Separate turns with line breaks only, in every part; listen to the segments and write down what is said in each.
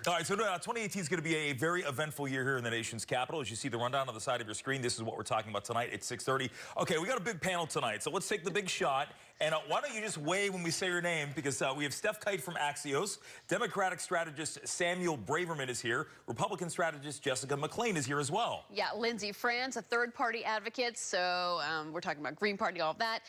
All right, so 2018 is going to be a very eventful year here in the nation's capital. As you see the rundown on the side of your screen, this is what we're talking about tonight at 6:30. Okay, we got a big panel tonight, so let's take the big shot. And why don't you just wave when we say your name, because we have Steph Kite from Axios, Democratic strategist Samuel Braverman is here, Republican strategist Jessica McClain is here as well.
Yeah, Lindsey Franz, a third-party advocate, so we're talking about Green Party, all of that.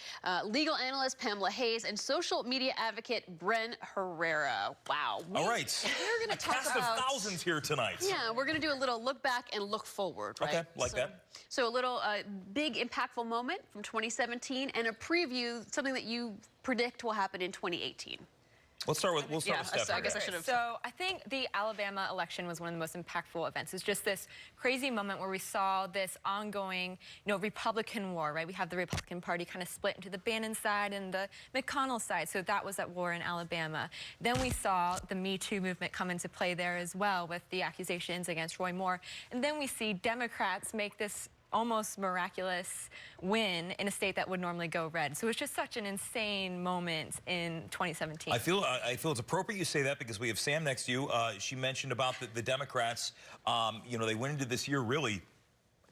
Legal analyst Pamela Hayes, and social media advocate Bren Herrera. Wow.
All right.
We're going to talk
cast of thousands here tonight.
Yeah, we're going to do a little look back and look forward, right?
Okay, like that.
So a little big impactful moment from 2017 and a preview, something that you predict will happen in 2018.
We'll start with Steph.
So I guess I should have.
So I think the Alabama election was one of the most impactful events. It's just this crazy moment where we saw this ongoing, Republican war, right? We have the Republican Party kind of split into the Bannon side and the McConnell side. So that was at war in Alabama. Then we saw the Me Too movement come into play there as well with the accusations against Roy Moore. And then we see Democrats make this almost miraculous win in a state that would normally go red. So it's just such an insane moment in 2017.
I feel it's appropriate you say that because we have Sam next to you. She mentioned about the Democrats. They went into this year really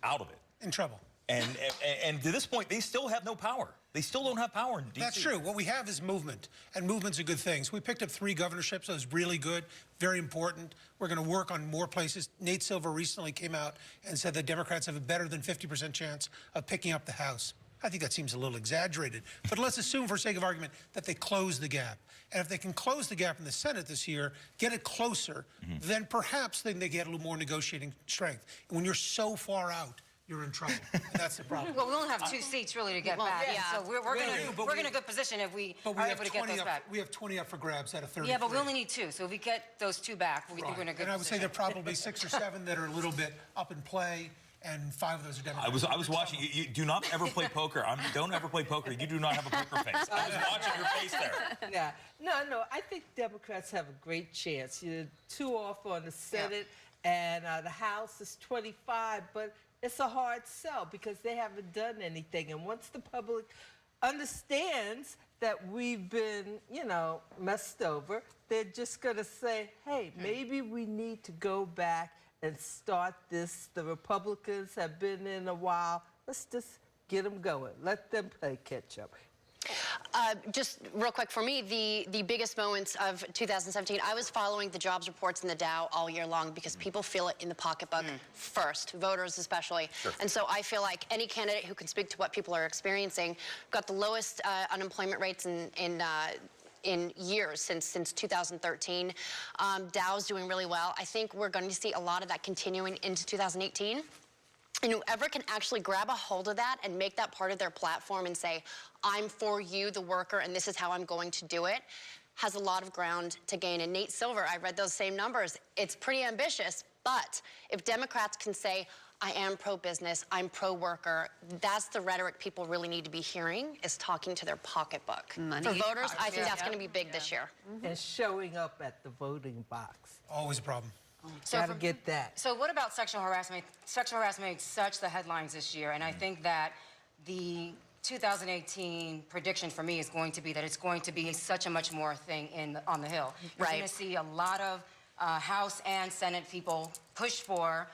out of it.
In trouble.
And to this point, they still have no power. They still don't have power in D.C.
That's true. What we have is movement, and movement's a good thing. So we picked up 3 governorships. That was really good, very important. We're going to work on more places. Nate Silver recently came out and said that Democrats have a better than 50% chance of picking up the House. I think that seems a little exaggerated. But let's assume, for sake of argument, that they close the gap. And if they can close the gap in the Senate this year, get it closer, then perhaps they get a little more negotiating strength. And when you're so far out, you're in trouble. And that's the problem.
Well, we only have 2 seats really to get back.
Yeah.
So we're in a good position if we are able to get those back.
We have 20 up for grabs out of 30.
Yeah, but we only need 2. So if we get those 2 back, we think we're in a good position.
And I would say there are probably 6 or 7 that are a little bit up in play, and 5 of those are Democrats.
I was watching. You do not ever play poker. Don't ever play poker. You do not have a poker face. I was watching your face there.
Yeah. No. I think Democrats have a great chance. You're 2 off on the Senate, and the House is 25, but it's a hard sell because they haven't done anything. And once the public understands that we've been, messed over, they're just going to say, hey, maybe we need to go back and start this. The Republicans have been in a while. Let's just get them going. Let them play catch up.
Just real quick, for me, the biggest moments of 2017, I was following the jobs reports in the Dow all year long because people feel it in the pocketbook first, voters especially. Sure. And so I feel like any candidate who can speak to what people are experiencing got the lowest unemployment rates in years since 2013. Dow's doing really well. I think we're going to see a lot of that continuing into 2018. And whoever can actually grab a hold of that and make that part of their platform and say, I'm for you, the worker, and this is how I'm going to do it, has a lot of ground to gain. And Nate Silver, I read those same numbers. It's pretty ambitious, but if Democrats can say, I am pro-business, I'm pro-worker, that's the rhetoric people really need to be hearing, is talking to their pocketbook. For voters, I think that's going to be big this year.
And showing up at the voting box.
Always a problem.
So
Gotta get that.
So what about sexual harassment? Sexual harassment made such the headlines this year, and I think that the 2018 prediction for me is going to be that it's going to be such a much more thing on the Hill. We're going to see a lot of House and Senate people push for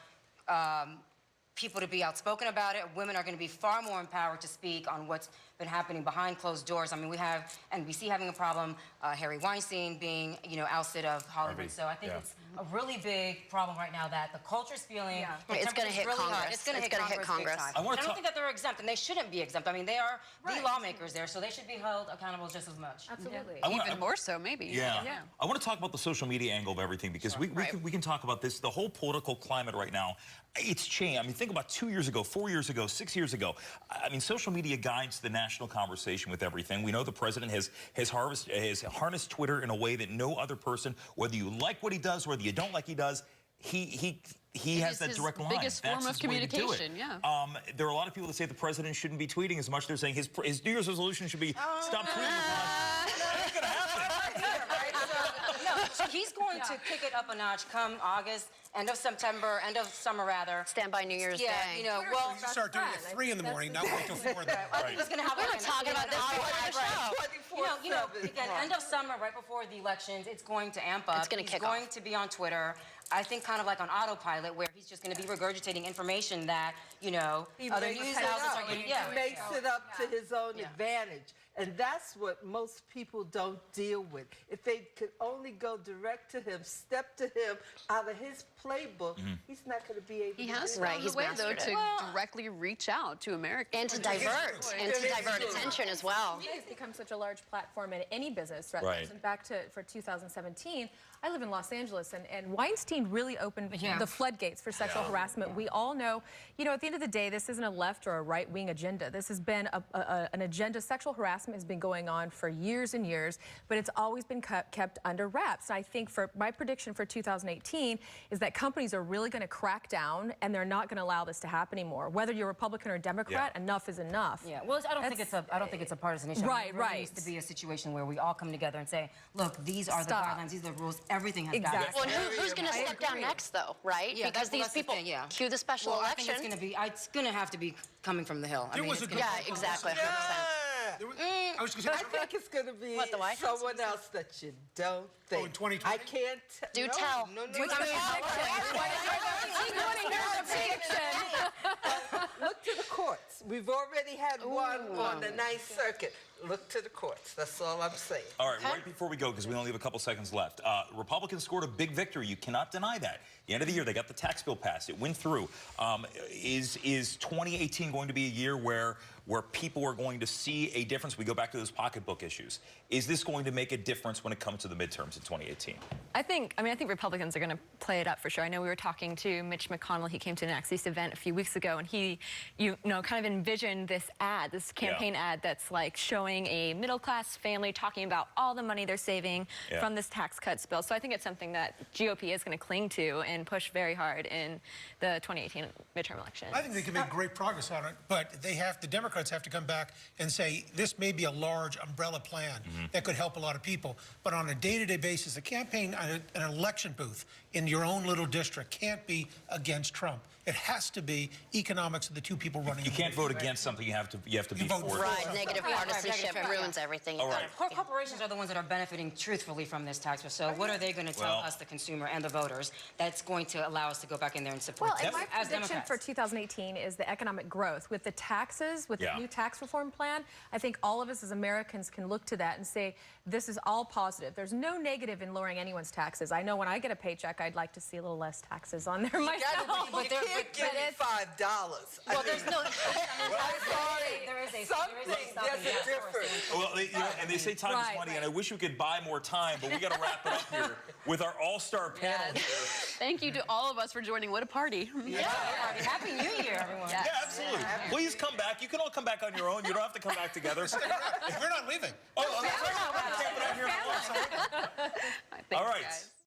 people to be outspoken about it. Women are going to be far more empowered to speak on what's been happening behind closed doors. I mean, we have NBC having a problem, Harry Weinstein being, ousted of Hollywood. So I think it's a really big problem right now that the culture's feeling
it's going to hit Congress.
It's going to hit Congress. I don't think that they're exempt, and they shouldn't be exempt. I mean, they are the lawmakers there, so they should be held accountable just as much.
Absolutely. Even more so, maybe.
Yeah. I want to talk about the social media angle of everything because we can talk about this. The whole political climate right now, it's changed. I mean, think about 2 years ago, 4 years ago, 6 years ago. I mean, social media guides the national conversation with everything. We know the president has harnessed Twitter in a way that no other person, whether you like what he does, whether you don't like he does, he has that direct line.
Biggest form of communication.
There are a lot of people that say the president shouldn't be tweeting as much. They're saying his New Year's resolution should be stop tweeting as much. That ain't gonna happen.
he's going to kick it up a notch come August, end of September, end of summer rather.
Stand by New Year's
Yeah,
Day.
you know, well,
You start doing it at 3 in the morning, not wait till 4 in the morning.
I think it's going to have
We
like
were talking about this before the show.
you know, again, end of summer, right before the elections, it's going to amp up.
It's gonna kick
He's going
off.
to be on Twitter, I think kind of like on autopilot, where he's just going to be regurgitating information that, you know,
He
other
makes
news
it
outlets
up.
are getting.
He makes it up to his own advantage. And that's what most people don't deal with. If they could only go direct to him, step to him out of his playbook, he's not going to be able to
He
do
has
it.
Right,
found
he's
a way, though,
mastered
to
it.
directly reach out to Americans.
And to divert attention as well.
It's become such a large platform in any business.
Right.
And back to for 2017, I live in Los Angeles, and Weinstein really opened
Yeah.
the floodgates for sexual harassment. We all know, you know, at the end of the day, this isn't a left or a right-wing agenda. This has been an agenda. Sexual harassment has been going on for years and years, but it's always been kept under wraps. And I think for my prediction for 2018 is that companies are really going to crack down, and they're not going to allow this to happen anymore. Whether you're Republican or Democrat, enough is enough.
Yeah, well, I don't think it's a partisan issue.
Right,
It really
right.
needs to be a situation where we all come together and say, look, these are the
Stop.
guidelines, these are the rules, everything has
Exactly.
got
Well, and who's going to step down next, though, right?
Yeah,
because these
that's the
people
thing, yeah.
cue the special
Well,
election.
I think it's going to have to be coming from the Hill. I
There
mean,
was
it's
a
gonna-
Yeah, exactly, 100%.
I was going to
I
say,
think it's going to be
What, the White House?
someone else that you don't think.
in 2020?
I can't
Do
no,
tell.
No, no,
Do
no,
tell.
Look to the courts. We've already had one on the Ninth Circuit. Look to the courts. That's all I'm saying.
All right, right before we go, because we only have a couple seconds left, Republicans scored a big victory. You cannot deny that. The end of the year, they got the tax bill passed. It went through. Is 2018 going to be a year where people are going to see a difference? We go back to those pocketbook issues. Is this going to make a difference when it comes to the midterms in 2018?
I think Republicans are going to play it up for sure. I know we were talking to Mitch McConnell. He came to an Axios event a few weeks ago, and he, kind of envisioned this ad, this campaign ad that's like showing a middle-class family talking about all the money they're saving from this tax cuts bill. So I think it's something that GOP is going to cling to and push very hard in the 2018 midterm election.
I think they can make great progress on it, but the Democrats have to come back and say this may be a large umbrella plan that could help a lot of people, but on a day-to-day basis, the campaign on an election booth in your own little district can't be against Trump. It has to be economics of the two people running.
You can't vote against something. You have to be
vote
for it.
Right, negative partisanship ruins everything.
All right.
Corporations are the ones that are benefiting truthfully from this tax bill. So what are they going to tell us, the consumer and the voters, that's going to allow us to go back in there and support
Well, and my
as
prediction
Democrats?
for 2018 is the economic growth. With the taxes, with the new tax reform plan, I think all of us as Americans can look to that and say, this is all positive. There's no negative in lowering anyone's taxes. I know when I get a paycheck, I'd like to see a little less taxes on there myself.
You can't give me $5.
Well, there's no.
There is a difference.
Well, and they say time is money, and I wish we could buy more time, but we got to wrap it up here with our all-star panel here.
Thank you to all of us for joining. What a party.
Happy New Year, everyone.
Yeah, absolutely. Please come back. You can all come back on your own. You don't have to come back together.
We're not leaving.
Oh, that's right. We're camping out here.
Thanks,
All right.
guys.